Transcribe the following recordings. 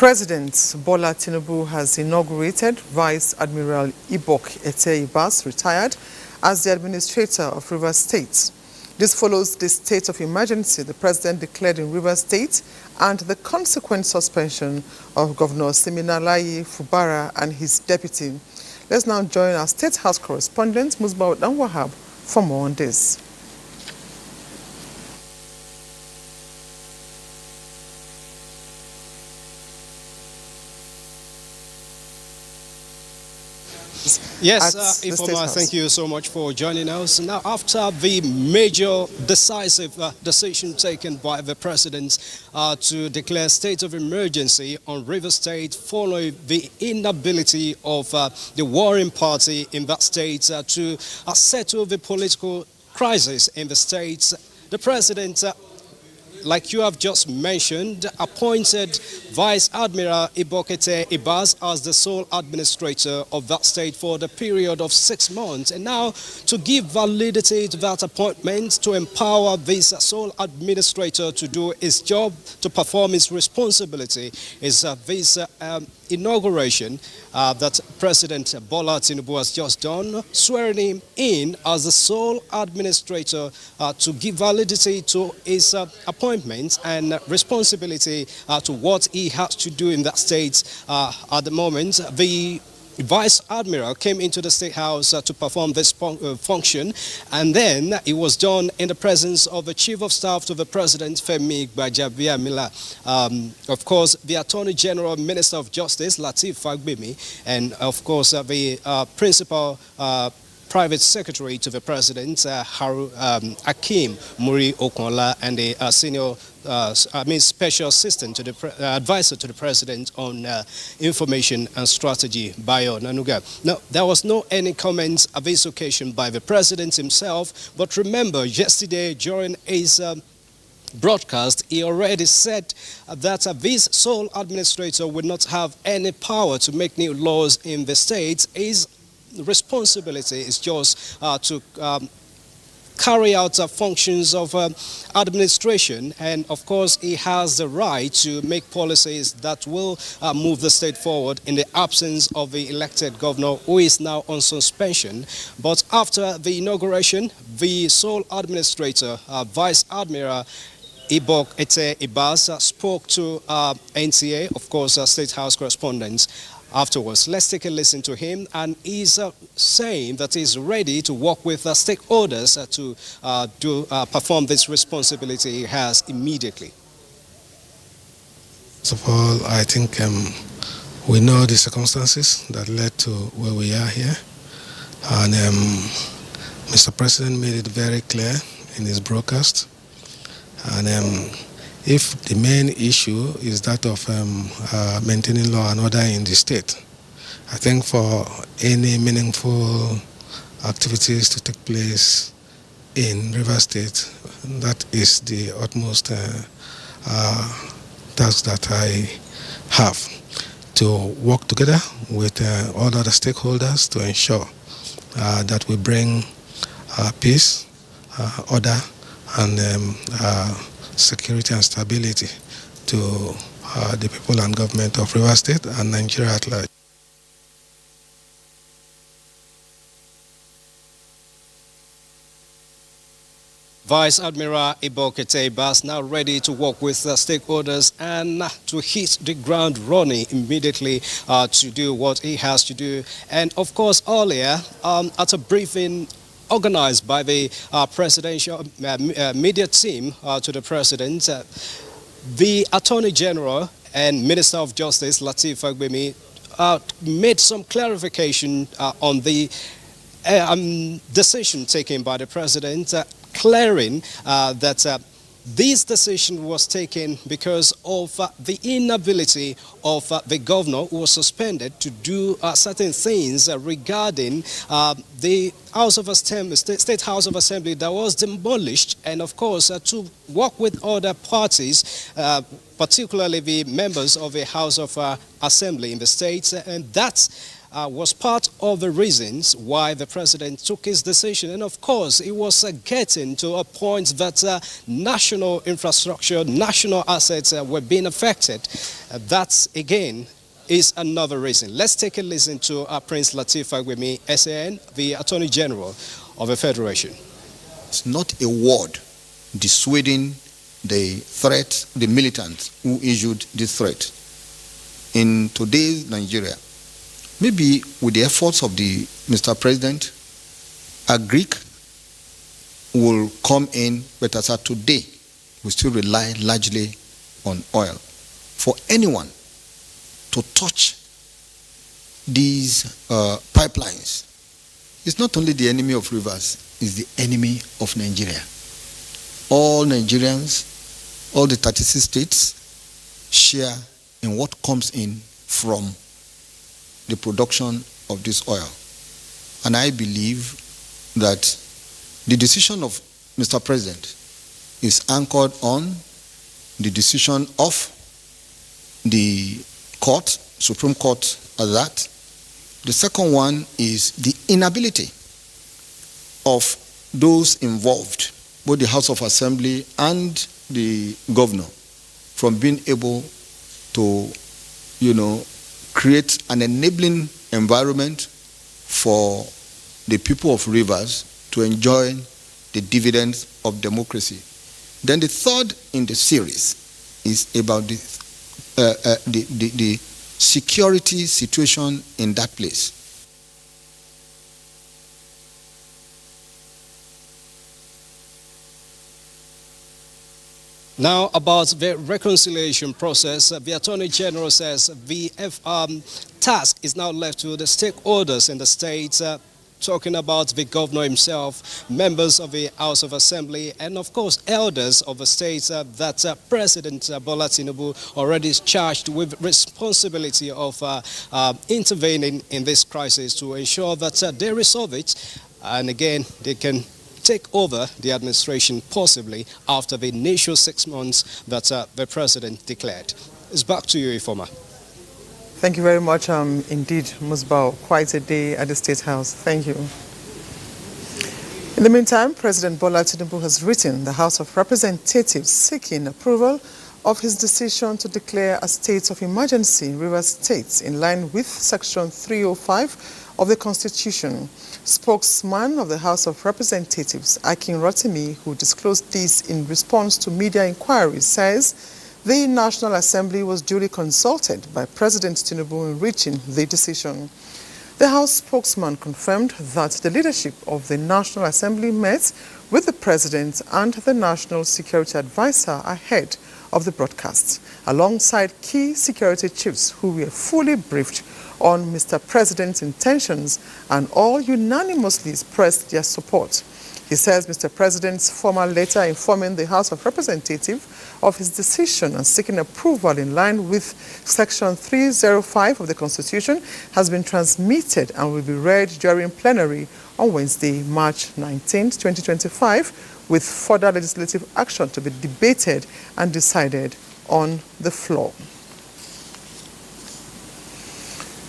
President Bola Tinubu has inaugurated Vice Admiral Ibok Ete-Ibas, retired, as the administrator of Rivers State. This follows the state of emergency the president declared in Rivers State and the consequent suspension of Governor Siminalayi Fubara and his deputy. Let's now join our State House correspondent, Musbah Wahab, for more on this. Yes, Ifoma, thank you so much for joining us. Now, after the major decisive decision taken by the president to declare state of emergency on Rivers State following the inability of the warring party in that state to settle the political crisis in the state, the president, like you have just mentioned, appointed Vice Admiral Ibok Ete-Ibas as the sole administrator of that state for the period of 6 months. And now, to give validity to that appointment, to empower this sole administrator to do his job, to perform his responsibility, is this inauguration that President Bola Tinubu has just done, swearing him in as the sole administrator to give validity to his appointment and responsibility to what he has to do in that state. At the moment, the Vice Admiral came into the State House to perform this function, and then it was done in the presence of the Chief of Staff to the President, Femi Gbajabiamila, of course, the Attorney General, Minister of Justice, Lateef Fagbemi, and of course, the Principal Private Secretary to the President, Akeem Muri Okonla, and the Senior Special Assistant to the Advisor to the President on Information and Strategy, Bayo Nanuga. Now, there was no any comments at this occasion by the President himself, but remember, yesterday during his broadcast, he already said that this sole administrator would not have any power to make new laws in the state. His responsibility is just to carry out functions of administration, and of course he has the right to make policies that will move the state forward in the absence of the elected governor, who is now on suspension. But after the inauguration, the sole administrator, Vice Admiral Ibok Ete-Ibas, spoke to NTA, of course, State House correspondents. Afterwards, let's take a listen to him, and he's saying that he's ready to work with stakeholders to perform this responsibility he has immediately. First of all, I think we know the circumstances that led to where we are here, and Mr. President made it very clear in his broadcast, and if the main issue is that of maintaining law and order in the state, I think for any meaningful activities to take place in Rivers State, that is the utmost task that I have, to work together with all other stakeholders to ensure that we bring peace, order, and security and stability to the people and government of Rivers State and Nigeria at large. Vice Admiral Ibok Ete-Ibas now ready to work with stakeholders and to hit the ground running immediately to do what he has to do. And of course, earlier at a briefing organized by the presidential media team to the president, the Attorney General and Minister of Justice, Lateef Fagbemi, made some clarification on the decision taken by the president, clearing that this decision was taken because of the inability of the governor, who was suspended, to do certain things regarding the House of Assembly, State House of Assembly, that was demolished, and of course to work with other parties, particularly the members of the House of Assembly in the states, and that was part of the reasons why the president took his decision. And of course, it was getting to a point that national infrastructure, national assets were being affected. That, again, is another reason. Let's take a listen to Prince Lateef Fagbemi, SAN, the Attorney General of the Federation. It's not a word dissuading the threat, the militants who issued this threat. In today's Nigeria, maybe with the efforts of the Mr. President, a Greek will come in, but as of today, we still rely largely on oil. For anyone to touch these pipelines, it's not only the enemy of rivers, it's the enemy of Nigeria. All Nigerians, all the 36 states share in what comes in from the production of this oil. And I believe that the decision of Mr. President is anchored on the decision of the court, Supreme Court at that. The second one is the inability of those involved, both the House of Assembly and the governor, from being able to, create an enabling environment for the people of rivers to enjoy the dividends of democracy. Then the third in the series is about the security situation in that place. Now, about the reconciliation process, the Attorney General says the task is now left to the stakeholders in the state, talking about the governor himself, members of the House of Assembly, and of course elders of the state that President Bola Tinubu already is charged with responsibility of intervening in this crisis to ensure that they resolve it, and again they can take over the administration possibly after the initial 6 months that the president declared. It's back to you, Ifoma. Thank you very much. Indeed, Musbao, quite a day at the State House. Thank you. In the meantime, President Bola Tinubu has written the House of Representatives seeking approval of his decision to declare a state of emergency in Rivers State in line with Section 305 of the Constitution. Spokesman of the House of Representatives, Akin Rotimi, who disclosed this in response to media inquiries, says the National Assembly was duly consulted by President Tinubu in reaching the decision. The House spokesman confirmed that the leadership of the National Assembly met with the President and the National Security Advisor ahead of the broadcast, alongside key security chiefs who were fully briefed on Mr. President's intentions, and all unanimously expressed their support. He says Mr. President's formal letter informing the House of Representatives of his decision and seeking approval in line with Section 305 of the Constitution has been transmitted and will be read during plenary on Wednesday, March 19, 2025, with further legislative action to be debated and decided on the floor.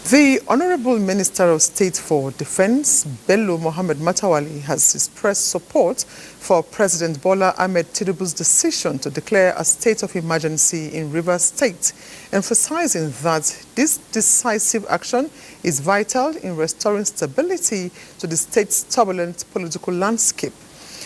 The Honorable Minister of State for Defense, Bello Mohammed Matawali, has expressed support for President Bola Ahmed Tinubu's decision to declare a state of emergency in Rivers State, emphasizing that this decisive action is vital in restoring stability to the state's turbulent political landscape.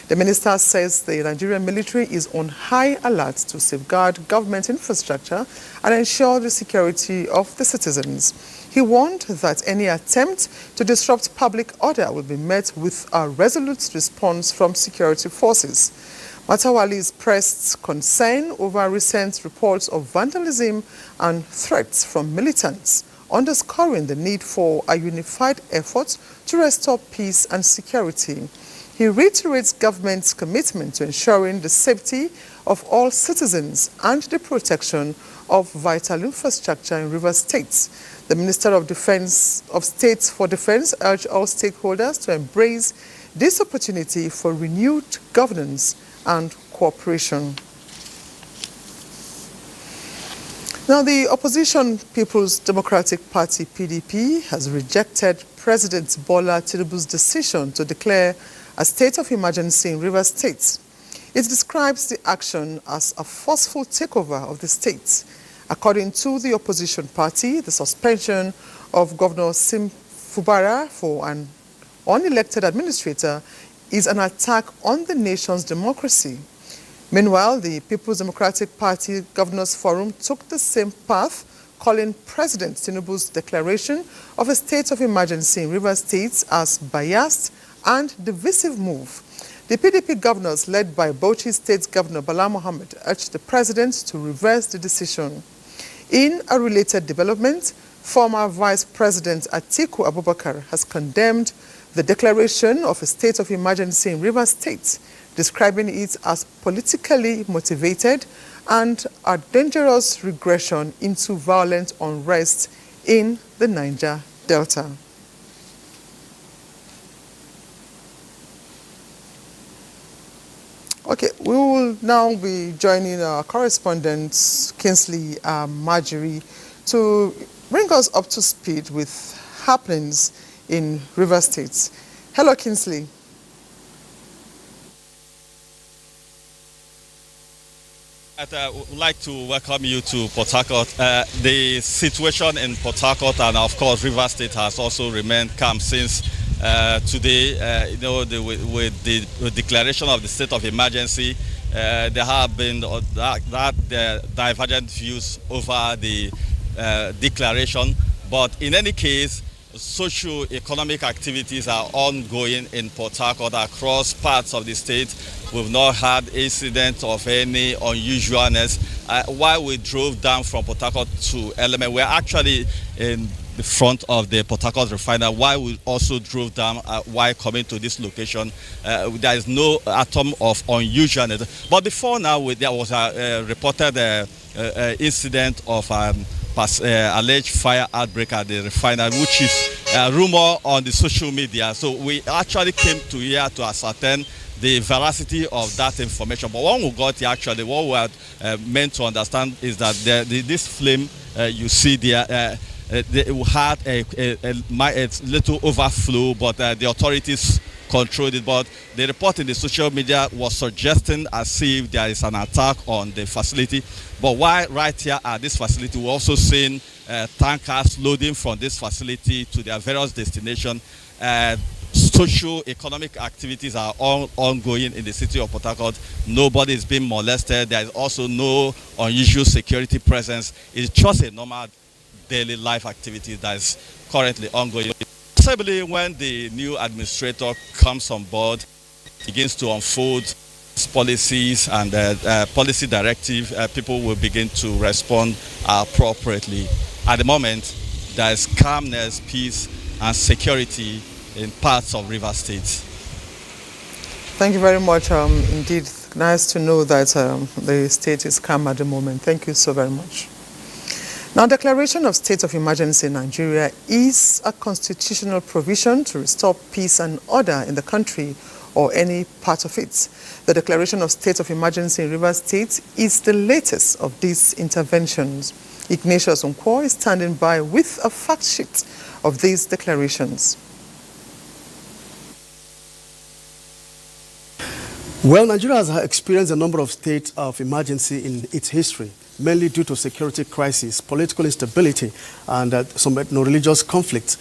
The minister says the Nigerian military is on high alert to safeguard government infrastructure and ensure the security of the citizens. He warned that any attempt to disrupt public order will be met with a resolute response from security forces. Matawali expressed concern over recent reports of vandalism and threats from militants, underscoring the need for a unified effort to restore peace and security. He reiterates government's commitment to ensuring the safety of all citizens and the protection of vital infrastructure in Rivers State. The Minister of State for Defense urged all stakeholders to embrace this opportunity for renewed governance and cooperation. Now, the opposition People's Democratic Party, PDP, has rejected President Bola Tinubu's decision to declare a state of emergency in Rivers State. It describes the action as a forceful takeover of the state. According to the opposition party, the suspension of Governor Sim Fubara for an unelected administrator is an attack on the nation's democracy. Meanwhile, the People's Democratic Party Governors Forum took the same path, calling President Tinubu's declaration of a state of emergency in Rivers State as biased and divisive move. The PDP governors, led by Bauchi State Governor Bala Mohammed, urged the president to reverse the decision. In a related development, former Vice President Atiku Abubakar has condemned the declaration of a state of emergency in Rivers State, describing it as politically motivated and a dangerous regression into violent unrest in the Niger Delta. Okay, we will now be joining our correspondent, Kingsley Marjorie, to bring us up to speed with happenings in Rivers State. Hello, Kingsley. I would like to welcome you to Port Harcourt. The situation in Port Harcourt and, of course, Rivers State has also remained calm since today. With the declaration of the state of emergency, there have been divergent views over the declaration. But in any case, socio-economic activities are ongoing in Port Harcourt across parts of the state. We've not had incidents of any unusualness. While we drove down from Port Harcourt to Element, we're actually in the front of the Port Harcourt refinery. While we also drove down while coming to this location, there is no atom of unusualness. But before now, there was a reported incident of alleged fire outbreak at the refinery, which is a rumor on the social media. So we actually came to here to ascertain the veracity of that information. But when we got here, actually, what we had meant to understand is that this flame you see there, they had a little overflow, but the authorities controlled it. But the report in the social media was suggesting as if there is an attack on the facility. But while right here at this facility, we're also seeing tankers loading from this facility to their various destinations. Socio-economic activities are all ongoing in the city of Port Harcourt. Nobody is being molested. There is also no unusual security presence. It's just a normal daily life activity that is currently ongoing. Possibly when the new administrator comes on board, begins to unfold policies and policy directive, people will begin to respond appropriately. At the moment, there is calmness, peace, and security in parts of Rivers State. Thank you very much. Indeed, nice to know that the state is calm at the moment. Thank you so very much. Now, declaration of state of emergency in Nigeria is a constitutional provision to restore peace and order in the country or any part of it. The declaration of state of emergency in Rivers State is the latest of these interventions. Ignatius Nkwo is standing by with a fact sheet of these declarations. Well, Nigeria has experienced a number of states of emergency in its history, mainly due to security crisis, political instability, and some religious conflicts.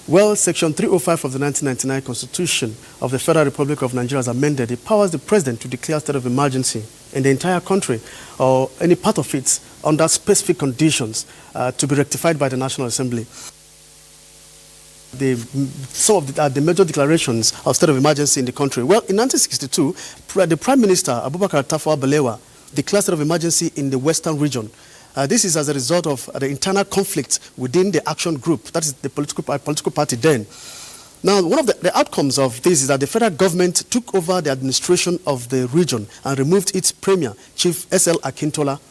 Well, Section 305 of the 1999 Constitution of the Federal Republic of Nigeria has amended. It powers the president to declare state of emergency in the entire country or any part of it under specific conditions to be rectified by the National Assembly. Some of the major declarations of state of emergency in the country. Well, in 1962, the Prime Minister, Abubakar Tafawa Balewa, declared state of emergency in the Western region. This is as a result of the internal conflict within the Action Group, that is the political party then. Now, one of the outcomes of this is that the federal government took over the administration of the region and removed its premier, Chief S.L. Akintola.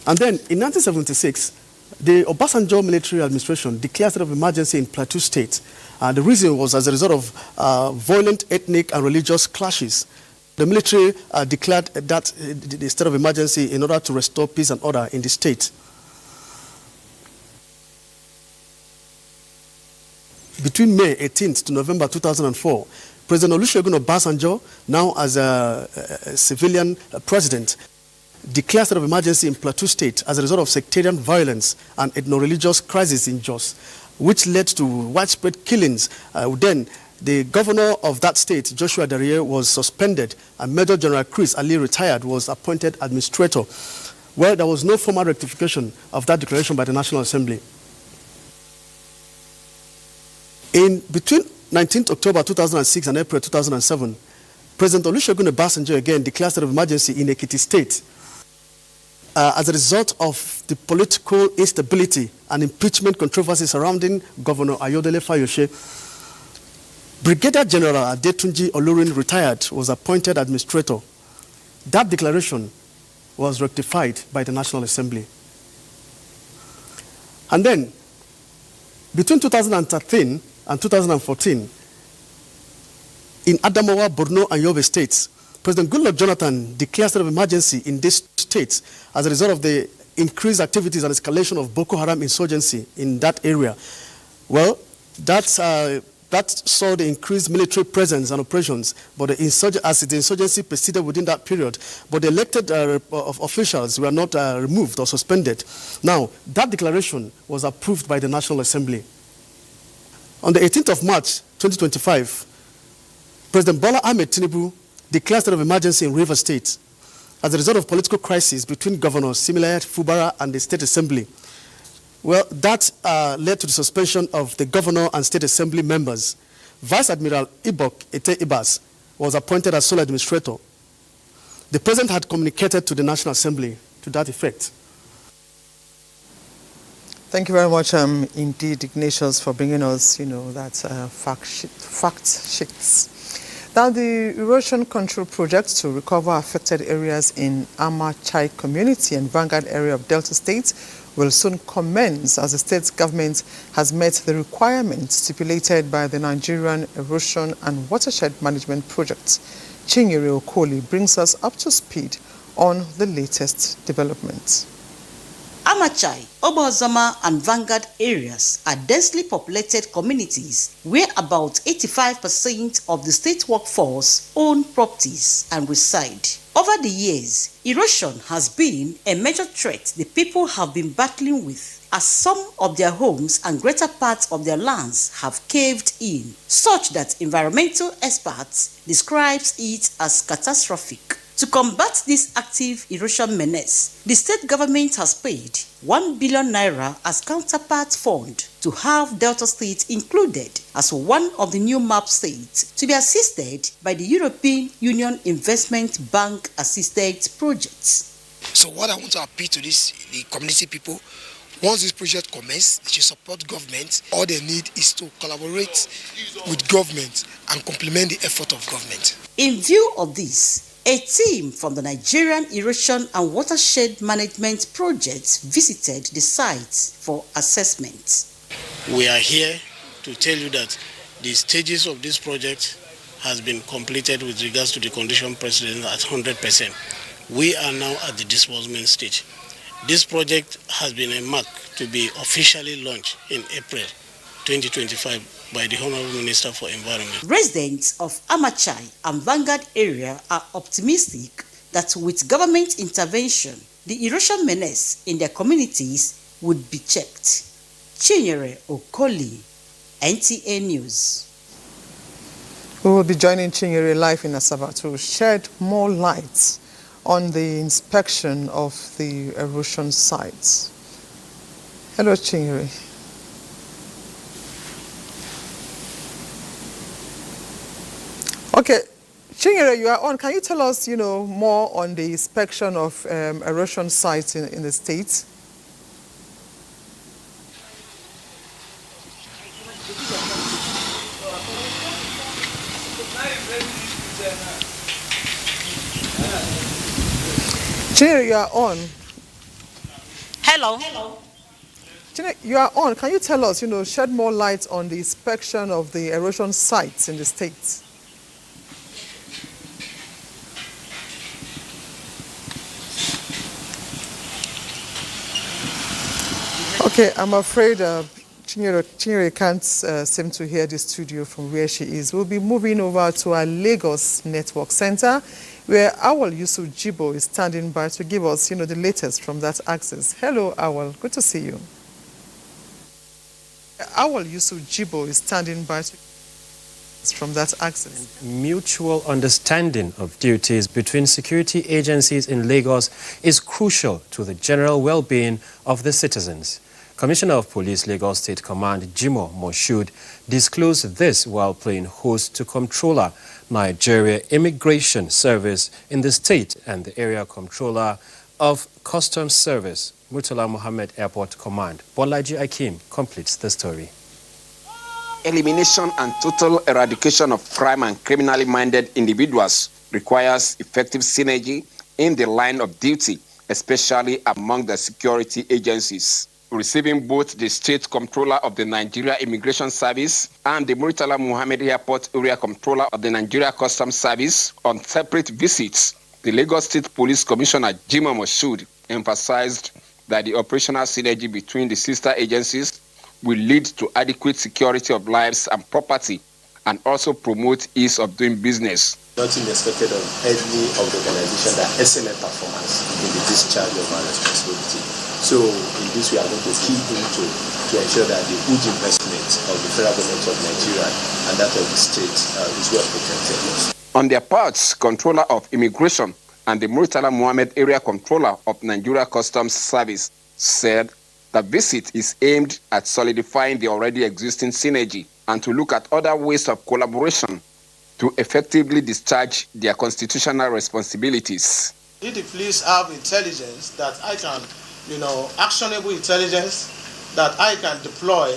And then, in 1976, the Obasanjo military administration declared state of emergency in Plateau State. The reason was as a result of violent ethnic and religious clashes. The military declared that the state of emergency in order to restore peace and order in the state. Between May 18th to November 2004, President Olusegun Obasanjo, now as a civilian president, declared state of emergency in Plateau State as a result of sectarian violence and ethno-religious crisis in Jos, which led to widespread killings. Then, the governor of that state, Joshua Dariye, was suspended, and Major General Chris Ali, retired, was appointed administrator. Well, there was no formal rectification of that declaration by the National Assembly. In between 19th October 2006 and April 2007, President Olusegun Obasanjo again declared state of emergency in Ekiti State as a result of the political instability and impeachment controversy surrounding Governor Ayodele Fayose. Brigadier General Adetunji Olorin, retired, was appointed administrator. That declaration was rectified by the National Assembly. And then, between 2013 and 2014, in Adamawa, Borno, and Yobe states, President Goodluck Jonathan declared state of emergency in these states as a result of the increased activities and escalation of Boko Haram insurgency in that area. Well, that saw the increased military presence and operations, but as the insurgency proceeded within that period, but the elected officials were not removed or suspended. Now, that declaration was approved by the National Assembly. On the 18th of March 2025, President Bola Ahmed Tinubu declared state of emergency in Rivers State as a result of political crisis between Governor Similayat Fubara and the State Assembly. Well, that led to the suspension of the governor and State Assembly members. Vice Admiral Ibok Ete Ibas was appointed as sole administrator. The President had communicated to the National Assembly to that effect. Thank you very much, indeed, Ignatius, for bringing us, that fact sheets. Now, the erosion control project to recover affected areas in Amachai community and Vanguard area of Delta State will soon commence as the state government has met the requirements stipulated by the Nigerian Erosion and Watershed Management Project. Chinyere Okoli brings us up to speed on the latest developments. Amachai, Obozoma and Vanguard areas are densely populated communities where about 85% of the state workforce own properties and reside. Over the years, erosion has been a major threat the people have been battling with, as some of their homes and greater parts of their lands have caved in, such that environmental experts describes it as catastrophic. To combat this active erosion menace, the state government has paid 1 billion naira as counterpart fund to have Delta State included as one of the new map states to be assisted by the European Union Investment Bank assisted projects. So what I want to appeal to the community people, once this project commences, they should support government. All they need is to collaborate with government and complement the effort of government. In view of this, a team from the Nigerian Erosion and Watershed Management Project visited the site for assessment. We are here to tell you that the stages of this project has been completed with regards to the condition precedent at 100%. We are now at the disbursement stage. This project has been earmarked to be officially launched in April 2025 by the Honorable Minister for Environment. Residents of Amachai and Vanguard area are optimistic that with government intervention, the erosion menace in their communities would be checked. Chinyere Okoli, NTA News. We will be joining Chinyere live in Asaba to shed more light on the inspection of the erosion sites. Hello, Chinyere. Okay, Chinyere, you are on. Can you tell us, more on the inspection of erosion sites in the state? Chinyere, you are on. Hello. Chinyere, you are on. Can you tell us, shed more light on the inspection of the erosion sites in the state? Okay, I'm afraid Chinyere can't seem to hear the studio from where she is. We'll be moving over to our Lagos Network Center, where Awal Yusuf Jibo is standing by to give us, the latest from that axis. Hello, Awal. Good to see you. Awal Yusuf Jibo is standing by from that axis. Mutual understanding of duties between security agencies in Lagos is crucial to the general well-being of the citizens. Commissioner of Police Lagos State Command Jimoh Moshood disclosed this while playing host to Comptroller Nigeria Immigration Service in the state and the area Comptroller of Customs Service, Murtala Mohammed Airport Command. Bolaji Akim completes the story. Elimination and total eradication of crime and criminally minded individuals requires effective synergy in the line of duty, especially among the security agencies. Receiving both the State Comptroller of the Nigeria Immigration Service and the Murtala Mohammed Airport Area Comptroller of the Nigeria Customs Service on separate visits, the Lagos State Police Commissioner Jimoh Moshood emphasized that the operational synergy between the sister agencies will lead to adequate security of lives and property and also promote ease of doing business. Nothing expected of any of the organization that excellent performance in the discharge of our responsibility. So in this we are going to key into to ensure that the huge investment of the federal government of Nigeria and that of the state is well protected. On their parts, Controller of Immigration and the Murtala Mohammed Area Controller of Nigeria Customs Service said the visit is aimed at solidifying the already existing synergy and to look at other ways of collaboration to effectively discharge their constitutional responsibilities. If the police have intelligence that I can, actionable intelligence that I can deploy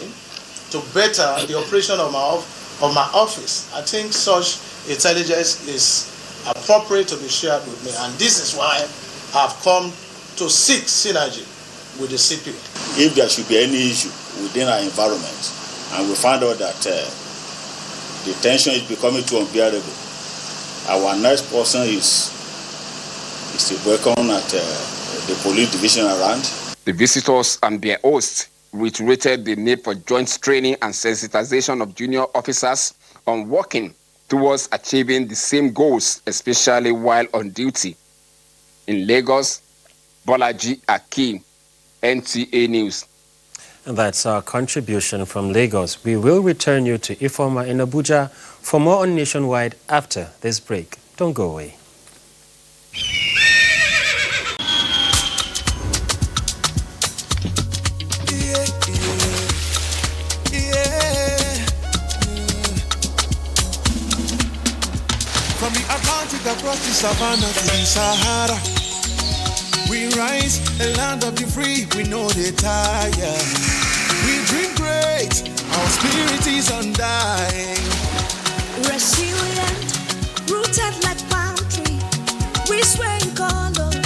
to better the operation of my office, I think such intelligence is appropriate to be shared with me. And this is why I've come to seek synergy with the CP. If there should be any issue within our environment and we find out that the tension is becoming too unbearable, our next person is to welcome at the police division around. The visitors and their hosts reiterated the need for joint training and sensitization of junior officers on working towards achieving the same goals, especially while on duty. In Lagos, Bolaji Akim, NTA News. And that's our contribution from Lagos. We will return you to Ifoma in Abuja for more on Nationwide after this break. Don't go away. From the Atlantic across the savannah to the Sahara, we rise, a land of the free, we know they tire. We dream great, our spirit is undying. Resilient, rooted like palm tree, we sway in colors,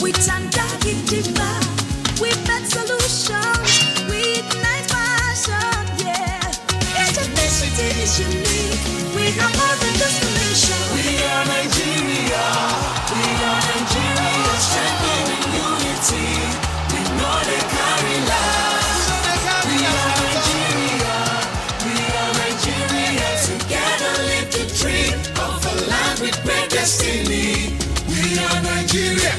we turn dark into light, we make solutions, we ignite passion, yeah. Ethnicity is unique, we are more than just a nation. We are Nigeria, we are Nigeria, strengthening unity, we know they carry lives. We are Nigeria, we are Nigeria, together live the dream of a land with great destiny. We are Nigeria.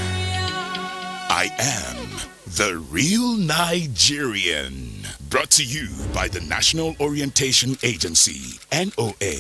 I am the real Nigerian. Brought to you by the National Orientation Agency, NOA.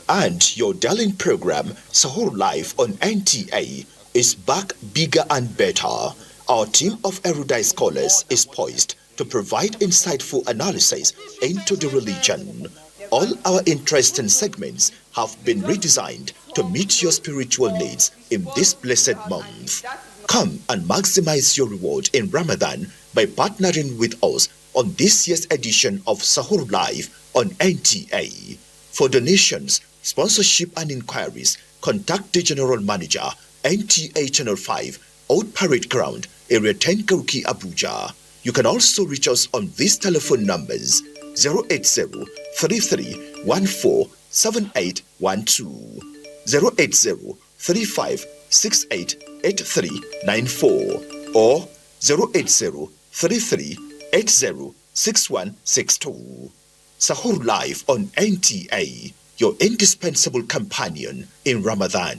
And your darling program, Sahur Life on NTA, is back bigger and better. Our team of erudite scholars is poised to provide insightful analysis into the religion. All our interesting segments have been redesigned to meet your spiritual needs in this blessed month. Come and maximize your reward in Ramadan by partnering with us on this year's edition of Sahur Live on NTA. For donations, sponsorship and inquiries, contact the General Manager, NTA Channel 5, Old Parade Ground, Area 10 Kauki, Abuja. You can also reach us on these telephone numbers 080-3314-7812, 080-3568-8394, or 080-3380-6162. Sahur Live on NTA, your indispensable companion in Ramadan.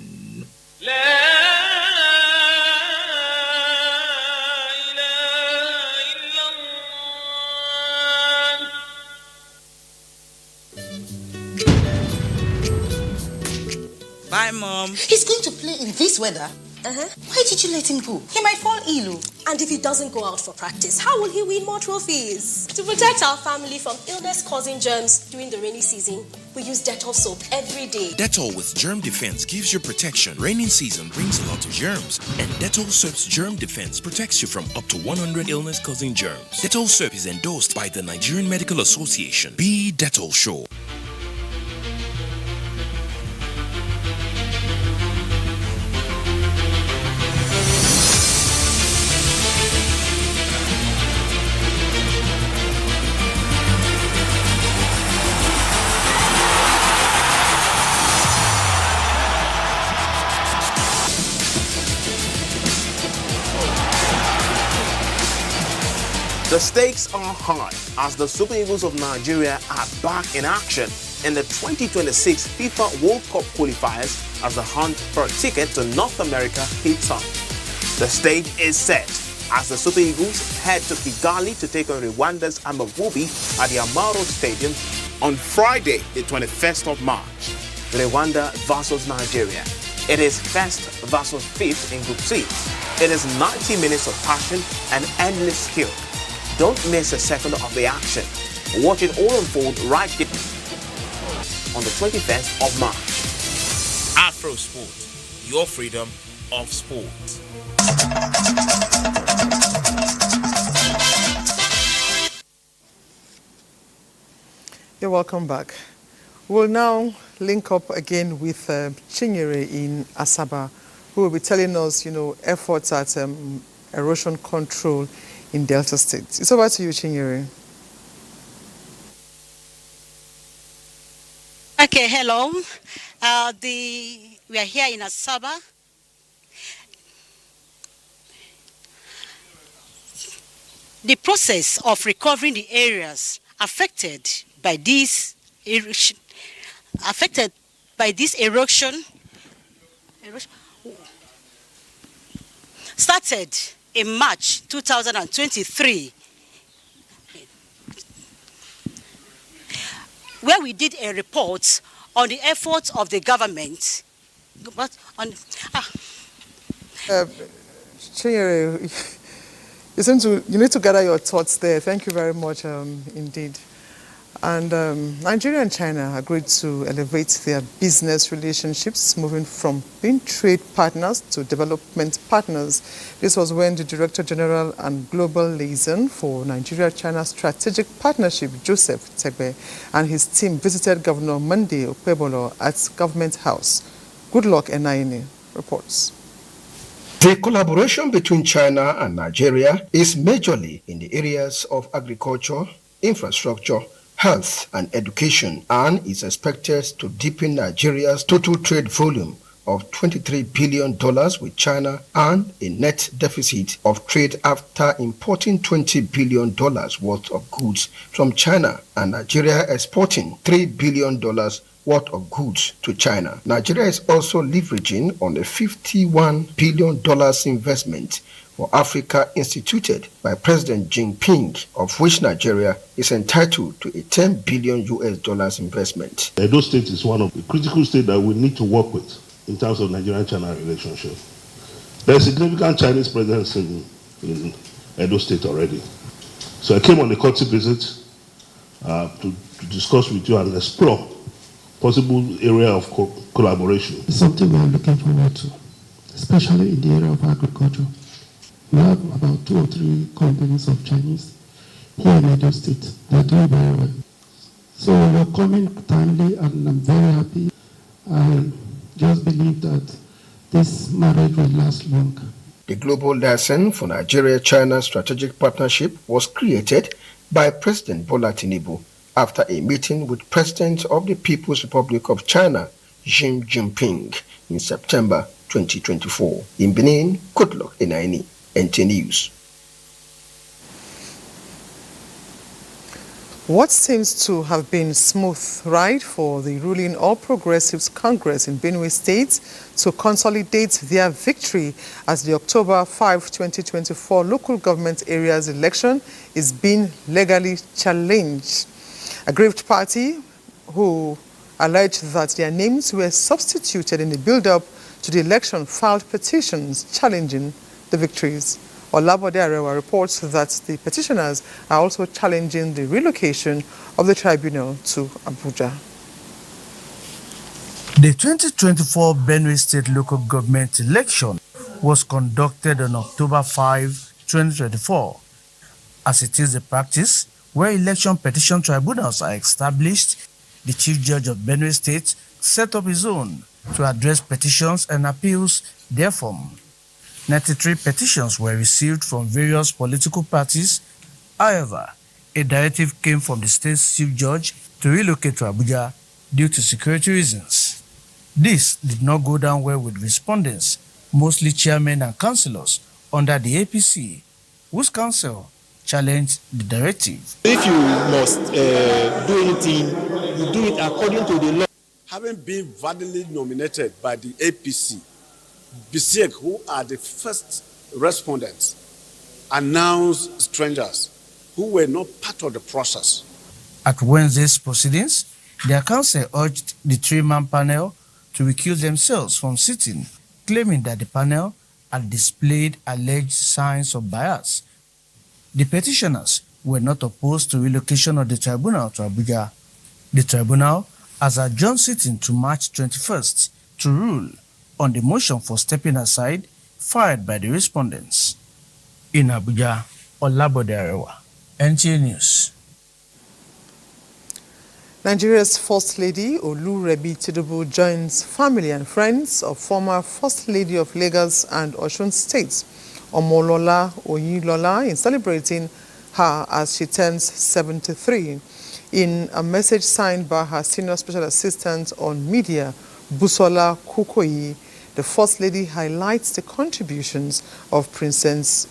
Bye, Mom. He's going to play in this weather. Why did you let him go? He might fall ill. And if he doesn't go out for practice, how will he win more trophies? To protect our family from illness-causing germs during the rainy season, we use Dettol soap every day. Dettol with Germ Defense gives you protection. Rainy season brings a lot of germs, and Dettol soap's Germ Defense protects you from up to 100 illness-causing germs. Dettol soap is endorsed by the Nigerian Medical Association. Be Dettol sure. The stakes are high as the Super Eagles of Nigeria are back in action in the 2026 FIFA World Cup qualifiers as the hunt for a ticket to North America heats up. The stage is set as the Super Eagles head to Kigali to take on Rwanda's Amavubi at the Amaro Stadium on Friday, the 21st of March. Rwanda versus Nigeria. It is first versus fifth in Group C. It is 90 minutes of passion and endless skill. Don't miss a second of the action. Watch it all unfold right here on the 21st of March. Afro Sport, your freedom of sport. You're welcome back. We'll now link up again with Chinyere in Asaba, who will be telling us, efforts at erosion control in Delta State. It's over to you, Chinyere. Okay, hello. We are here in Asaba. The process of recovering the areas affected by this erosion, started in March 2023, where we did a report on the efforts of the government. Chinyere, you need to gather your thoughts there. Thank you very much indeed. And Nigeria and China agreed to elevate their business relationships, moving from being trade partners to development partners. This was when the Director General and Global Liaison for Nigeria-China Strategic Partnership, Joseph Tegbe, and his team visited Governor Monday Okpebolo at Government House. Good luck, Enaini reports. The collaboration between China and Nigeria is majorly in the areas of agriculture, infrastructure, health and education, and is expected to deepen Nigeria's total trade volume of $23 billion with China and a net deficit of trade after importing $20 billion worth of goods from China and Nigeria exporting $3 billion worth of goods to China. Nigeria is also leveraging on a $51 billion investment for Africa instituted by President Xi Jinping, of which Nigeria is entitled to a $10 billion investment. Edo State is one of the critical states that we need to work with in terms of Nigerian-China relationship. There is significant Chinese presence in Edo State already. So I came on a courtesy visit to discuss with you and explore possible area of collaboration. It's something we are looking forward to, especially in the area of agriculture. We have about 2 or 3 companies of Chinese here in Edo State. They are doing very well. So we are coming timely, and I'm very happy. I just believe that this marriage will last long. The Global Liaison for Nigeria-China Strategic Partnership was created by President Bola Tinubu after a meeting with President of the People's Republic of China, Xi Jinping, in September 2024. In Benin, Goodluck Enaini, NTA News. What seems to have been smooth ride for the ruling All Progressives Congress in Benue State to consolidate their victory as the October 5, 2024 local government areas election is being legally challenged. A aggrieved party who alleged that their names were substituted in the build-up to the election filed petitions challenging the victories. Olabode Arewa reports that the petitioners are also challenging the relocation of the tribunal to Abuja. The 2024 Benue State local government election was conducted on October 5, 2024. As it is the practice where election petition tribunals are established, the Chief Judge of Benue State set up his own to address petitions and appeals therefrom. 93 petitions were received from various political parties. However, a directive came from the state's chief judge to relocate to Abuja due to security reasons. This did not go down well with respondents, mostly chairmen and councillors under the APC, whose council challenged the directive. If you must do anything, you do it according to the law. Having been validly nominated by the APC, BSEC, who are the first respondents, announced strangers who were not part of the process. At Wednesday's proceedings, their council urged the three-man panel to recuse themselves from sitting, claiming that the panel had displayed alleged signs of bias. The petitioners were not opposed to relocation of the tribunal to Abuja. The tribunal has adjourned sitting to March 21st to rule on the motion for stepping aside filed by the respondents. In Abuja, Olabode Arewa, NTA News. Nigeria's First Lady Olurebi Tinubu joins family and friends of former First Lady of Lagos and Osun States, Omolola Oyilola, in celebrating her as she turns 73. In a message signed by her senior special assistant on media, Busola Kukoyi, the First Lady highlights the contributions of Princess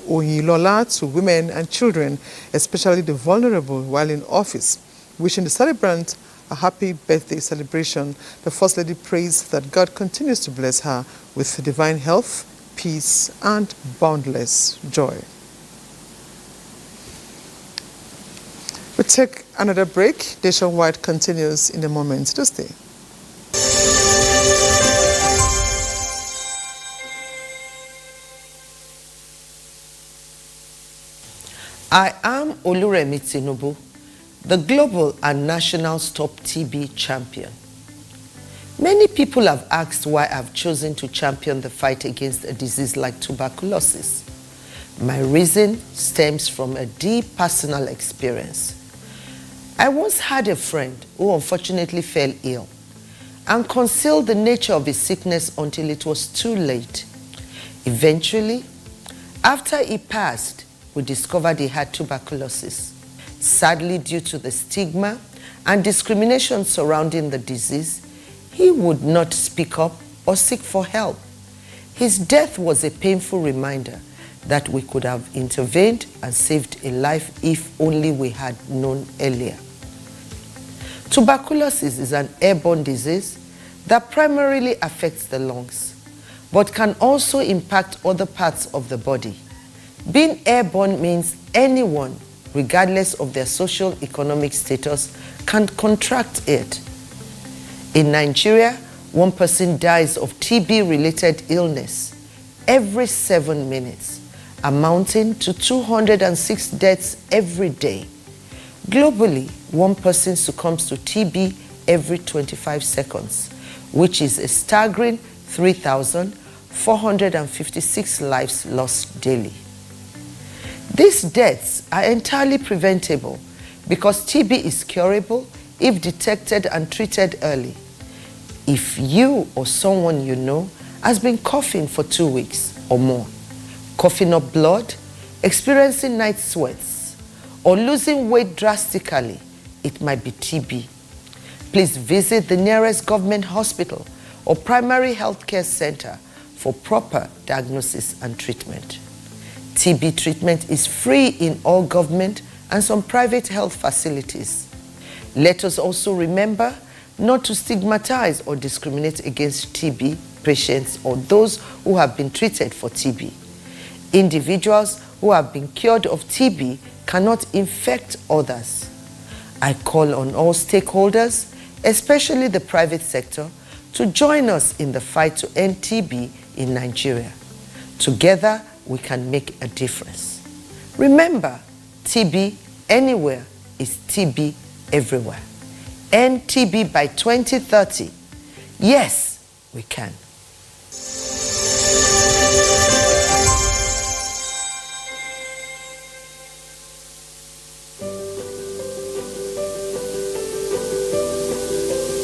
Oyilola to women and children, especially the vulnerable, while in office. Wishing the celebrant a happy birthday celebration, the First Lady prays that God continues to bless her with divine health, peace, and boundless joy. We take another break. Nationwide continues in a moment. To stay. I am Oluremi Tinubu, the global and national Stop TB champion. Many people have asked why I've chosen to champion the fight against a disease like tuberculosis. My reason stems from a deep personal experience. I once had a friend who unfortunately fell ill and concealed the nature of his sickness until it was too late. Eventually, after he passed, we discovered he had tuberculosis. Sadly, due to the stigma and discrimination surrounding the disease, he would not speak up or seek for help. His death was a painful reminder that we could have intervened and saved a life if only we had known earlier. Tuberculosis is an airborne disease that primarily affects the lungs, but can also impact other parts of the body. Being airborne means anyone, regardless of their social economic status, can contract it. In Nigeria, 1 person dies of TB-related illness every 7 minutes, amounting to 206 deaths every day. Globally, 1 person succumbs to TB every 25 seconds, which is a staggering 3,456 lives lost daily. These deaths are entirely preventable because TB is curable if detected and treated early. If you or someone you know has been coughing for 2 weeks or more, coughing up blood, experiencing night sweats, or losing weight drastically, it might be TB. Please visit the nearest government hospital or primary healthcare center for proper diagnosis and treatment. TB treatment is free in all government and some private health facilities. Let us also remember not to stigmatize or discriminate against TB patients or those who have been treated for TB. Individuals who have been cured of TB cannot infect others. I call on all stakeholders, especially the private sector, to join us in the fight to end TB in Nigeria. Together, we can make a difference. Remember, TB anywhere is TB everywhere. End TB by 2030. Yes, we can.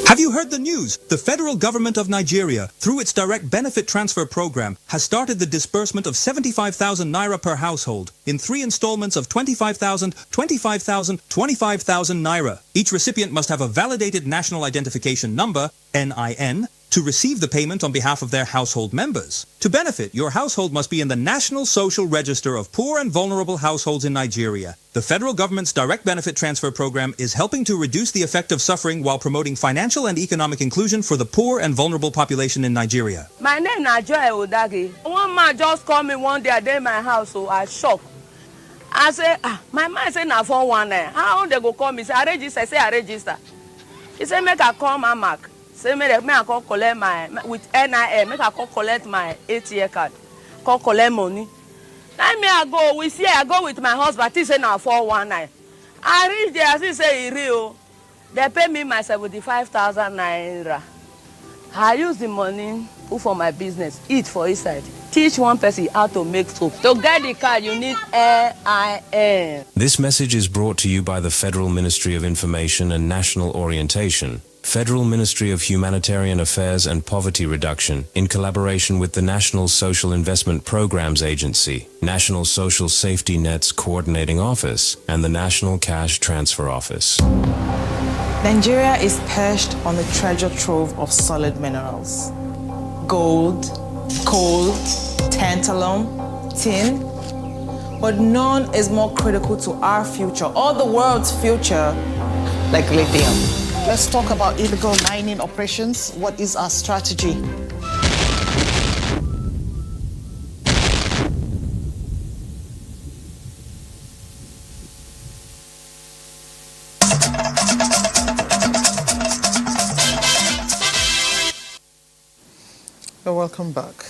Have you heard the news? The federal government of Nigeria, through its direct benefit transfer program, has started the disbursement of 75,000 naira per household in 3 installments of 25,000, 25,000, 25,000 naira. Each recipient must have a validated national identification number, NIN, to receive the payment on behalf of their household members. To benefit, your household must be in the National Social Register of Poor and Vulnerable Households in Nigeria. The federal government's direct benefit transfer program is helping to reduce the effect of suffering while promoting financial and economic inclusion for the poor and vulnerable population in Nigeria. My name is Joy Odagi. One man just called me one day, I did in my house, so I shocked. I said, my man said, na for one night. How they go call me? Say, I register. I say, I register. He said, make I call my mark. Say, make I call collect my, with NIN, make I call collect my ATM card. Call collect money. Now me I go with my husband. He said, now 419. I reach there, he say, real. They pay me my 75,000 naira. I use the money put for my business, eat for inside. Teach one person how to make soap. To get the card, you need NIN. This message is brought to you by the Federal Ministry of Information and National Orientation, Federal Ministry of Humanitarian Affairs and Poverty Reduction, in collaboration with the National Social Investment Programs Agency, National Social Safety Net's Coordinating Office, and the National Cash Transfer Office. Nigeria is perched on the treasure trove of solid minerals. Gold, coal, tantalum, tin, but none is more critical to our future or the world's future like lithium. Let's talk about illegal mining operations. What is our strategy? Welcome back.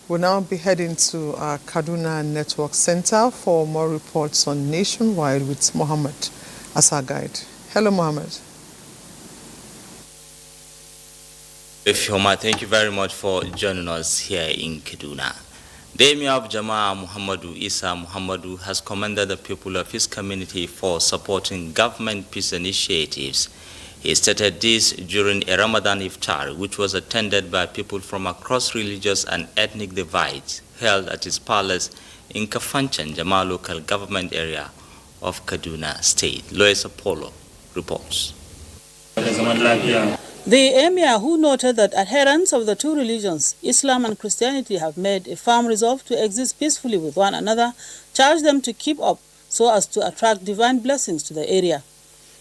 We'll now be heading to our Kaduna Network Center for more reports on Nationwide with Mohammed as our guide. Hello, Mohammed. Ifyoma, thank you very much for joining us here in Kaduna. The Emir of Jama'a Muhammadu Isa Muhammadu has commended the people of his community for supporting government peace initiatives. He stated this during a Ramadan iftar, which was attended by people from across religious and ethnic divides, held at his palace in Kafanchan, Jama'a local government area of Kaduna State. Lois Apollo reports. The Emir, who noted that adherents of the two religions, Islam and Christianity, have made a firm resolve to exist peacefully with one another, charged them to keep up so as to attract divine blessings to the area.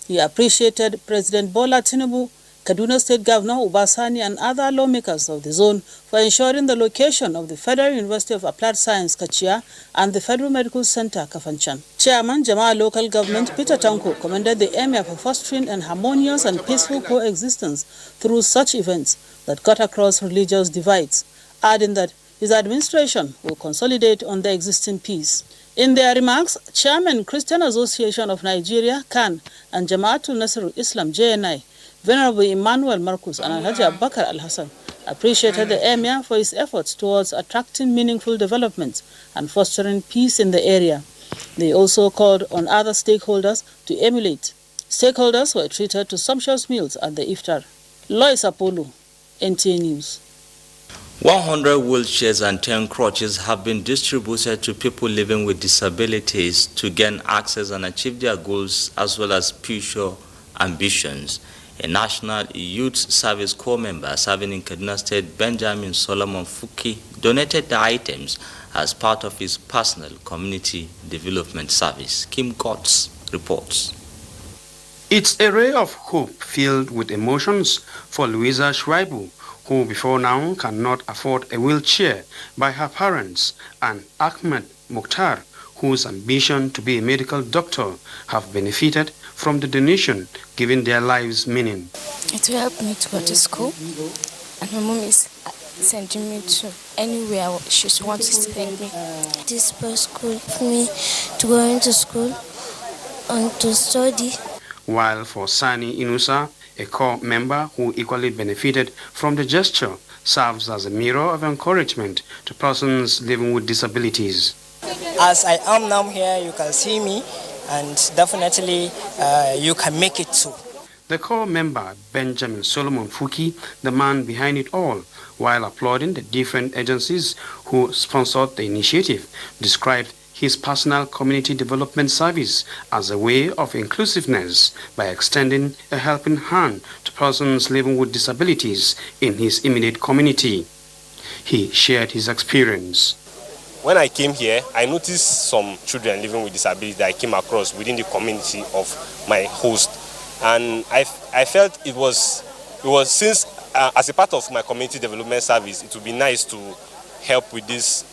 He appreciated President Bola Tinubu, Kaduna State Governor Ubasani, and other lawmakers of the zone for ensuring the location of the Federal University of Applied Science, Kachia, and the Federal Medical Center, Kafanchan. Chairman, Jama'a Local Government, Peter Tanko, commended the Emir for fostering an harmonious and peaceful coexistence through such events that cut across religious divides, adding that his administration will consolidate on the existing peace. In their remarks, Chairman, Christian Association of Nigeria, CAN, and Jamaatul Nasrul Islam, JNI, Venerable Emmanuel Marcus and Alhaji Abubakar Al-Hassan, appreciated the Emir for his efforts towards attracting meaningful development and fostering peace in the area. They also called on other stakeholders to emulate. Stakeholders were treated to sumptuous meals at the iftar. Lois Apollo, NTA News. 100 wheelchairs and 10 crutches have been distributed to people living with disabilities to gain access and achieve their goals as well as future ambitions. A National Youth Service Corps member serving in Kaduna State, Benjamin Solomon Fuki, donated the items as part of his personal community development service. Kim Gotts reports. It's a ray of hope filled with emotions for Louisa Shwaibu, who before now cannot afford a wheelchair, by her parents, and Ahmed Mukhtar, whose ambition to be a medical doctor have benefited from the donation, giving their lives meaning. It will help me to go to school, and my mom is sending me to anywhere she wants to send me. This bus school for me to go into school and to study. While for Sani Inusa, a core member who equally benefited from the gesture, serves as a mirror of encouragement to persons living with disabilities. As I am now here, you can see me, and definitely you can make it too. The core member, Benjamin Solomon Fuki, the man behind it all, while applauding the different agencies who sponsored the initiative, described his personal community development service as a way of inclusiveness by extending a helping hand to persons living with disabilities in his immediate community. He shared his experience. When I came here, I noticed some children living with disabilities that I came across within the community of my host. And I felt it was since as a part of my community development service, it would be nice to help with this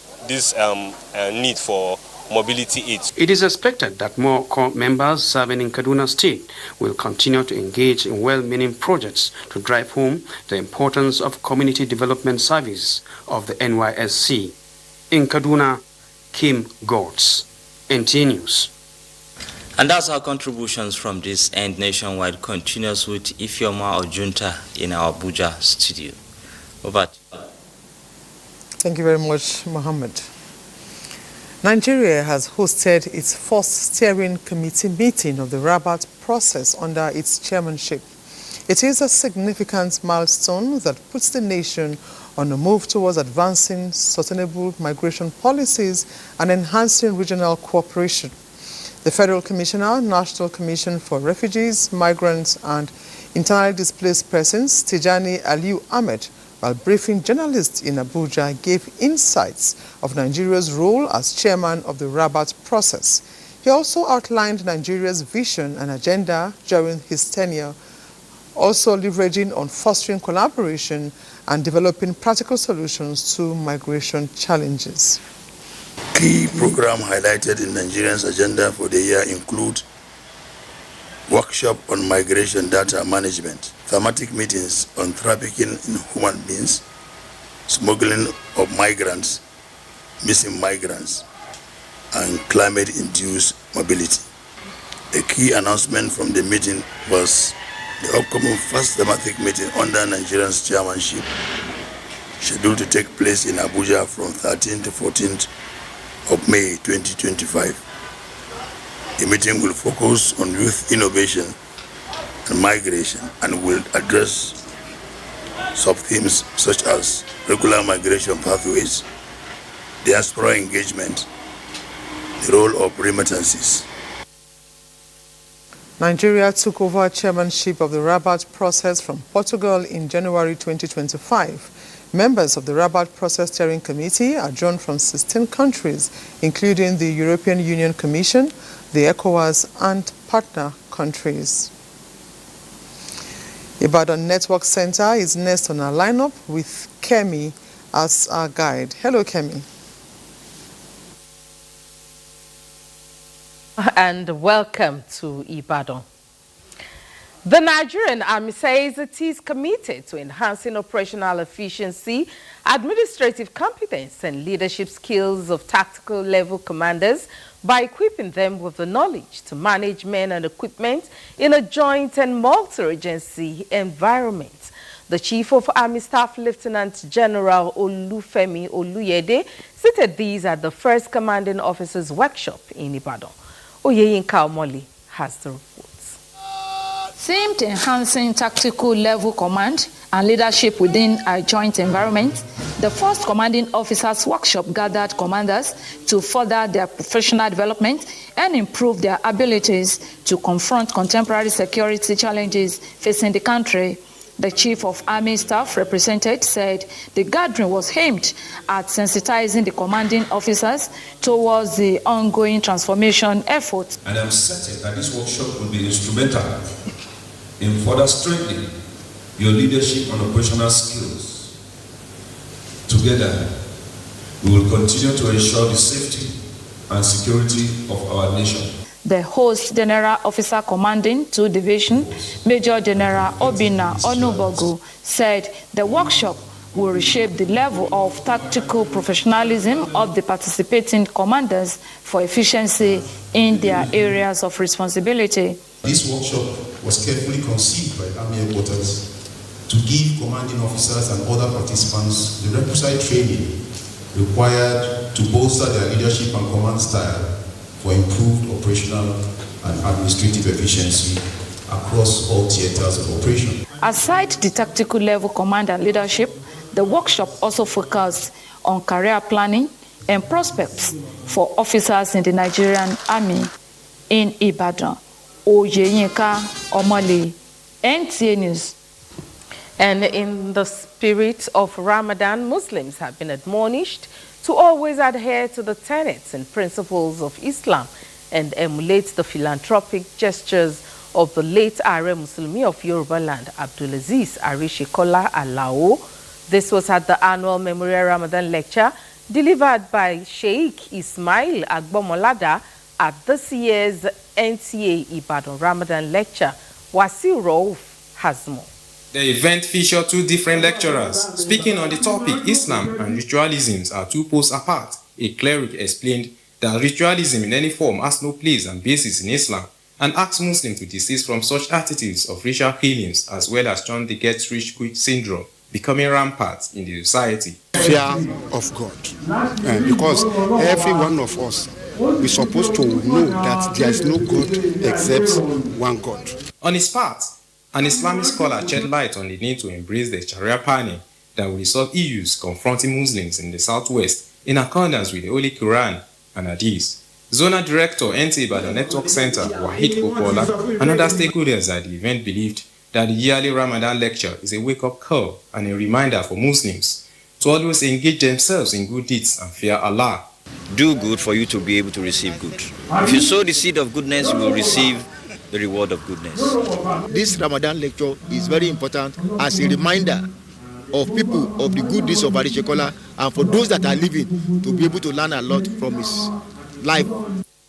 need for mobility aids. It is expected that more core members serving in Kaduna State will continue to engage in well-meaning projects to drive home the importance of community development service of the NYSC. In Kaduna, Kim Godz, NTA News. And that's our contributions from this end. Nationwide continues with Ifeoma Ojunta in our Abuja studio. Over to you. Thank you very much, Mohammed. Nigeria has hosted its first steering committee meeting of the Rabat process under its chairmanship. It is a significant milestone that puts the nation on a move towards advancing sustainable migration policies and enhancing regional cooperation. The Federal Commissioner, National Commission for Refugees, Migrants and Internally Displaced Persons, Tijani Aliu Ahmed, while briefing journalists in Abuja, gave insights of Nigeria's role as chairman of the Rabat process. He also outlined Nigeria's vision and agenda during his tenure, also leveraging on fostering collaboration and developing practical solutions to migration challenges. Key program highlighted in Nigeria's agenda for the year include workshop on migration data management, thematic meetings on trafficking in human beings, smuggling of migrants, missing migrants, and climate-induced mobility. A key announcement from the meeting was the upcoming first thematic meeting under Nigeria's chairmanship, scheduled to take place in Abuja from 13th to 14th of May 2025. The meeting will focus on youth innovation and migration and will address sub-themes such as regular migration pathways, diaspora engagement, the role of remittances. Nigeria took over chairmanship of the Rabat process from Portugal in January 2025. Members of the Rabat Process Steering Committee are drawn from 16 countries, including the European Union Commission, the ECOWAS, and partner countries. Ibadan Network Center is next on our lineup with Kemi as our guide. Hello, Kemi. And welcome to Ibadan. The Nigerian Army says it is committed to enhancing operational efficiency, administrative competence, and leadership skills of tactical level commanders by equipping them with the knowledge to manage men and equipment in a joint and multi-agency environment. The Chief of Army Staff, Lieutenant General Olufemi Oluyede, stated these at the first Commanding Officers Workshop in Ibadan. Oyeyinka Omoli has the reports. Themed enhancing tactical level command and leadership within a joint environment, the first Commanding Officers Workshop gathered commanders to further their professional development and improve their abilities to confront contemporary security challenges facing the country. The Chief of Army Staff represented said the gathering was aimed at sensitizing the commanding officers towards the ongoing transformation efforts. And I'm certain that this workshop will be instrumental in further strengthening your leadership and operational skills. Together, we will continue to ensure the safety and security of our nation. The host General Officer Commanding 2 Division, Major General Obina Onubogu, said the workshop will reshape the level of tactical professionalism of the participating commanders for efficiency in their areas of responsibility. This workshop was carefully conceived by Army headquarters to give commanding officers and other participants the requisite training required to bolster their leadership and command style for improved operational and administrative efficiency across all theaters of operation. Aside the tactical level command and leadership, the workshop also focused on career planning and prospects for officers in the Nigerian Army. In Ibadan, Oyeyinka Omole, NTA News. And in the spirit of Ramadan, Muslims have been admonished to always adhere to the tenets and principles of Islam and emulate the philanthropic gestures of the late Are Muslimi of Yoruba land, Abdulaziz Arishikola Alao. This was at the annual Memorial Ramadan lecture delivered by Sheikh Ismail Agbomolada at this year's NTA Ibadan Ramadan lecture. Wasiu Rauf has more. The event featured two different lecturers speaking on the topic Islam and ritualisms are two poles apart. A cleric explained that ritualism in any form has no place and basis in Islam and asked Muslims to desist from such attitudes of ritual killings as well as shun the get-rich-quick syndrome becoming rampant in the society. Fear of God, because every one of us we're supposed to know that there is no God except one God. On his part, an Islamic scholar shed light on the need to embrace the Sharia planning that will resolve issues confronting Muslims in the Southwest in accordance with the Holy Quran and Hadith. Zonal Director NTA Ibadan Network Center Wahid Popola and other stakeholders at the event believed that the yearly Ramadan lecture is a wake-up call and a reminder for Muslims to always engage themselves in good deeds and fear Allah. Do good for you to be able to receive good. If you sow the seed of goodness, you will receive the reward of goodness. This Ramadan lecture is very important as a reminder of people of the good deeds of Arishikola and for those that are living to be able to learn a lot from his life.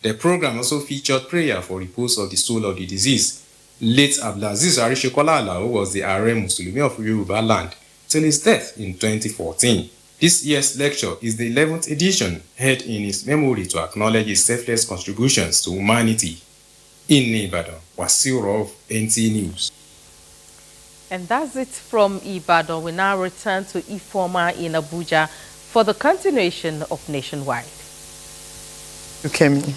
The program also featured prayer for repose of the soul of the deceased. Late Abdulaziz Arishikola Alao was the Are Muslimi of Yoruba land till his death in 2014. This year's lecture is the 11th edition, held in his memory to acknowledge his selfless contributions to humanity. In Ibadan, Wasiu Rauf, NTA News. And that's it from Ibadan. We now return to Ifoma in Abuja for the continuation of Nationwide. Okay.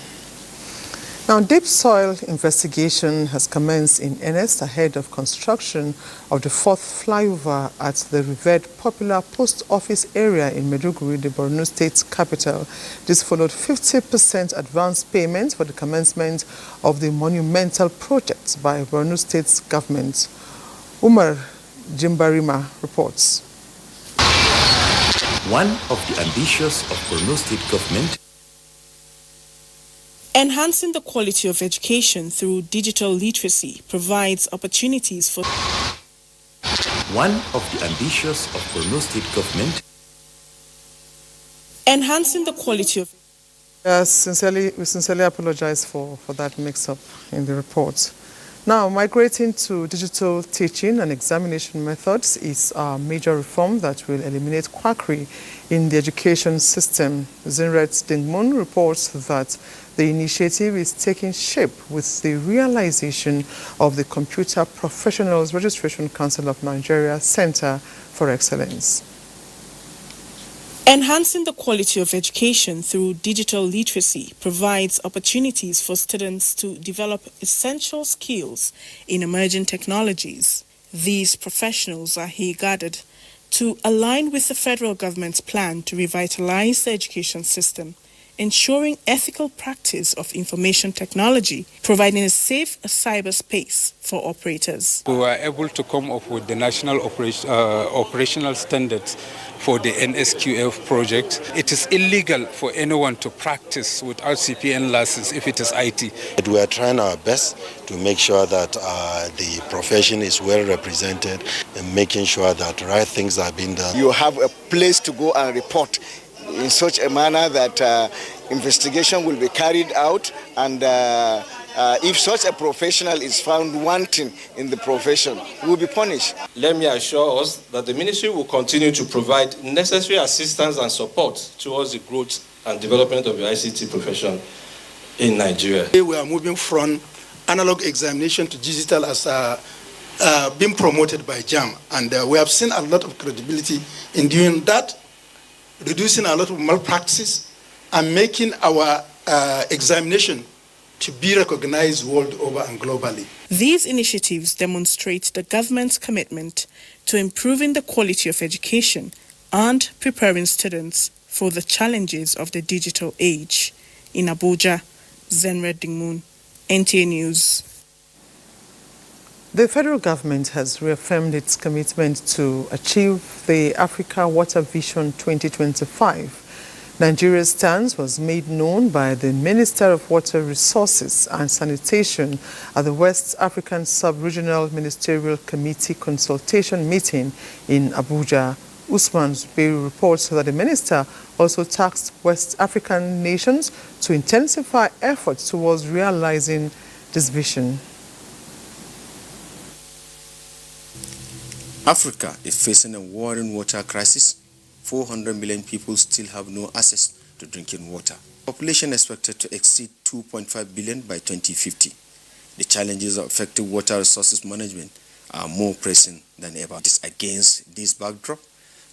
Now, deep soil investigation has commenced in earnest ahead of construction of the fourth flyover at the revered popular post office area in Maiduguri, the Borno State capital. This followed 50% advance payment for the commencement of the monumental project by Borno State's government. Umar Jimbarima reports. One of the ambitions of Borno State government, enhancing the quality of education through digital literacy provides opportunities for... One of the ambitions of Borno State government, enhancing the quality of... we sincerely apologize for that mix-up in the report. Now, migrating to digital teaching and examination methods is a major reform that will eliminate quackery in the education system. Zinret Dingmun reports that the initiative is taking shape with the realization of the Computer Professionals Registration Council of Nigeria Center for Excellence. Enhancing the quality of education through digital literacy provides opportunities for students to develop essential skills in emerging technologies. These professionals are here gathered to align with the federal government's plan to revitalize the education system ensuring ethical practice of information technology, providing a safe cyberspace for operators. We were able to come up with the national operational standards for the NSQF project. It is illegal for anyone to practice without CPN license if it is IT. We are trying our best to make sure that the profession is well represented and making sure that the right things are being done. You have a place to go and report in such a manner that investigation will be carried out, and if such a professional is found wanting in the profession, will be punished. Let me assure us that the ministry will continue to provide necessary assistance and support towards the growth and development of the ICT profession in Nigeria. We are moving from analog examination to digital as being promoted by JAM, and we have seen a lot of credibility in doing that, reducing a lot of malpractices and making our examination to be recognized world over and globally. These initiatives demonstrate the government's commitment to improving the quality of education and preparing students for the challenges of the digital age. In Abuja, Zenred Dingmoon, NTA News. The federal government has reaffirmed its commitment to achieve the Africa Water Vision 2025. Nigeria's stance was made known by the Minister of Water Resources and Sanitation at the West African Sub-Regional Ministerial Committee consultation meeting in Abuja. Usman Zubairu reports that the minister also tasked West African nations to intensify efforts towards realizing this vision. Africa is facing a worrying water crisis. 400 million people still have no access to drinking water. Population expected to exceed 2.5 billion by 2050. The challenges of effective water resources management are more pressing than ever. It is against this backdrop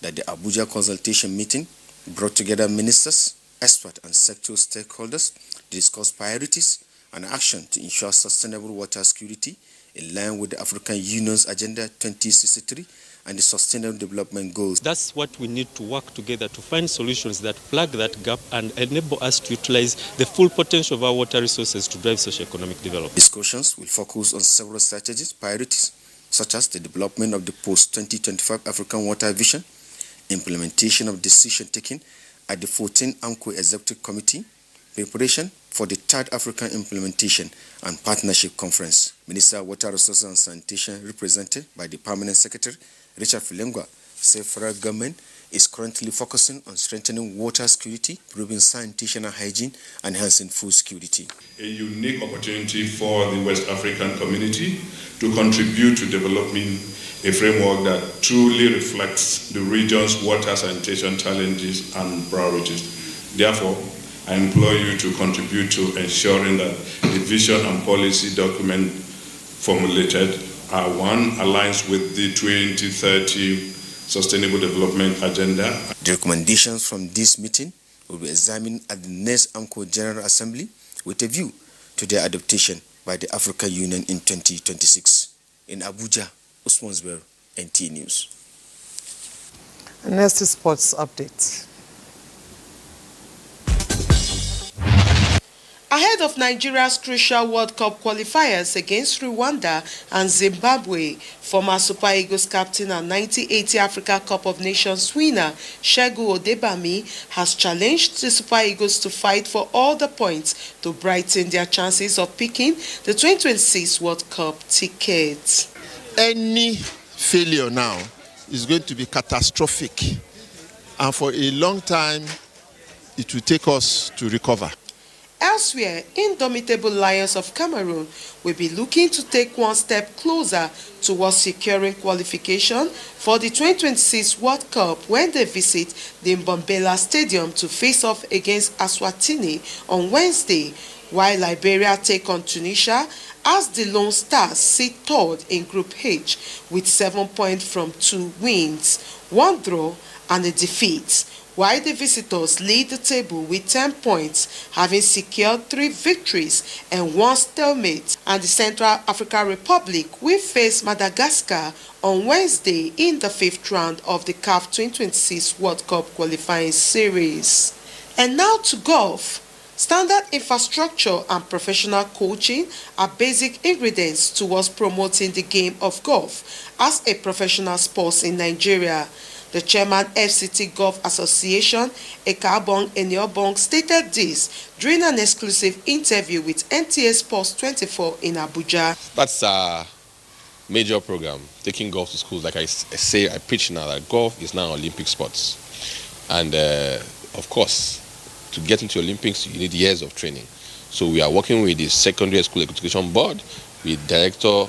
that the Abuja consultation meeting brought together ministers, experts and sectoral stakeholders to discuss priorities and action to ensure sustainable water security in line with the African Union's Agenda 2063 and the Sustainable Development Goals. That's what we need to work together to find solutions that plug that gap and enable us to utilize the full potential of our water resources to drive socio-economic development. Discussions will focus on several strategies, priorities, such as the development of the post-2025 African Water Vision, implementation of decision-taking at the 14th AMCO Executive Committee, preparation for the third African Implementation and Partnership Conference. Minister of Water Resources and Sanitation, represented by the Permanent Secretary, Richard Filengwa, said federal government is currently focusing on strengthening water security, improving sanitation and hygiene, and enhancing food security. A unique opportunity for the West African community to contribute to developing a framework that truly reflects the region's water sanitation challenges and priorities. Therefore, I implore you to contribute to ensuring that the vision and policy document formulated are one, aligns with the 2030 Sustainable Development Agenda. The recommendations from this meeting will be examined at the next AMCO General Assembly with a view to their adaptation by the African Union in 2026. In Abuja, Usman Zubairu, NTA News. Next is sports update. Ahead of Nigeria's crucial World Cup qualifiers against Rwanda and Zimbabwe, former Super Eagles captain and 1980 Africa Cup of Nations winner Segun Odebami has challenged the Super Eagles to fight for all the points to brighten their chances of picking the 2026 World Cup ticket. Any failure now is going to be catastrophic, and for a long time it will take us to recover. Elsewhere, indomitable Lions of Cameroon will be looking to take one step closer towards securing qualification for the 2026 World Cup when they visit the Mbombela Stadium to face off against Eswatini on Wednesday, while Liberia take on Tunisia as the Lone Stars sit third in Group H with 7 points from 2 wins, 1 draw and a defeat, while the visitors lead the table with 10 points, having secured 3 victories and 1 stalemate. And the Central African Republic will face Madagascar on Wednesday in the 5th round of the CAF 2026 World Cup qualifying series. And now to golf. Standard infrastructure and professional coaching are basic ingredients towards promoting the game of golf as a professional sport in Nigeria. The chairman FCT Golf Association, Ekabong Eniobong, stated this during an exclusive interview with NTA Sports 24 in Abuja. That's a major program, taking golf to schools. Like I say, I preach now that golf is now Olympic sports. And of course, to get into Olympics, you need years of training. So we are working with the Secondary School Education Board, with Director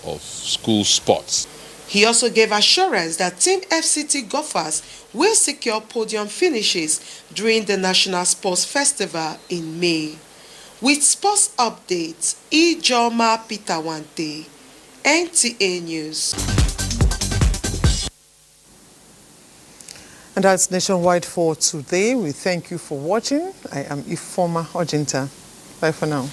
of School Sports. He also gave assurance that Team FCT golfers will secure podium finishes during the National Sports Festival in May. With sports updates, Ijoma Pitawante, NTA News. And that's Nationwide for today. We thank you for watching. I am Ifoma Ojinta. Bye for now.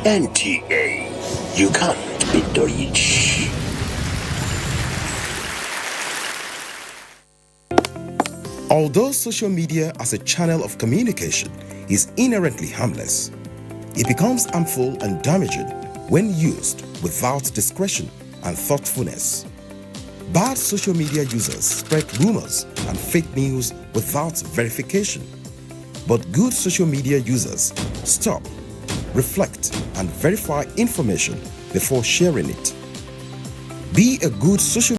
NTA, you can't beat the rich. Although social media as a channel of communication is inherently harmless, it becomes harmful and damaging when used without discretion and thoughtfulness. Bad social media users spread rumors and fake news without verification. But good social media users stop, reflect, and verify information before sharing it. Be a good social